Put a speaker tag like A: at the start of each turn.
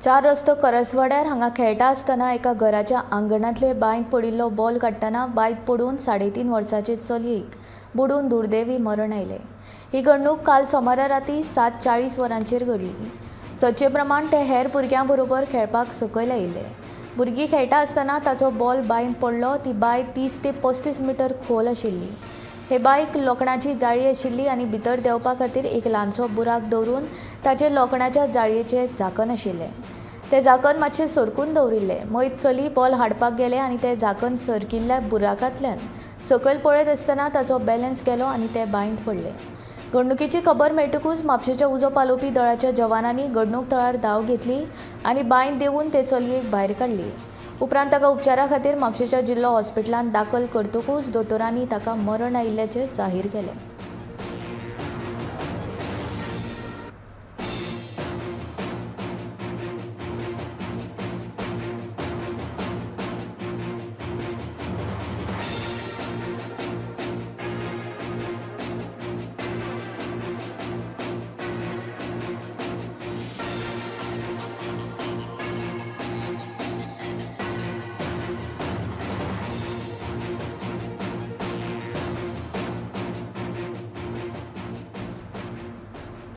A: चार रस्तो करसवाड्यार हांगा खेळटा आसतना एका घराच्या आंगणांतले बांयत पडिल्लो बॉल काडटना बांयत पडून 3.5 वर्सांचे चलयेक बुडून दुर्दैवी मरण आयलें। ही घडणूक काल सोमारा राती 7:40 वरांचेर घडली। सचे प्रमाण ते हेर भुरग्यां बरोबर खेळपाक सकयल आयिल्ले। भुरगीं खेळटा आसतना ताचो बॉल बांयत पडलो। ती बांय 30 ते 35 मीटर खोल आशिल्ली। हे बांयक लोखणाची जाळी आशिल्ली आनी भितर देवपा खातीर एक ल्हानसो बुराक दवरून ताचेर लोखणाच्या जाळयेचें झाकण आशिल्लें। तें झाकण मातशें सरकून दवरिल्लें। मयत चली बॉल हाडपाक गेलें आनी तें झाकण सरकिल्ल्या बुराकांतल्यान सकयल पळयत आसतना ताचो बॅलन्स गेलो आनी तें बांयत पडलें। घडणुकेची खबर मेळटकूच म्हापशेंच्या उजो पालोवपी दळाच्या जवानांनी घडणूक थळार धांव घेतली आनी बांयत देंवून ते चलयेक भायर काडली। उपरांत ताका उपचारा खातीर म्हापशेंच्या जिल्लो हॉस्पिटलांत दाखल करतकूच दोतोरांनी ताका मरण आयिल्ल्याचें जाहीर केलें।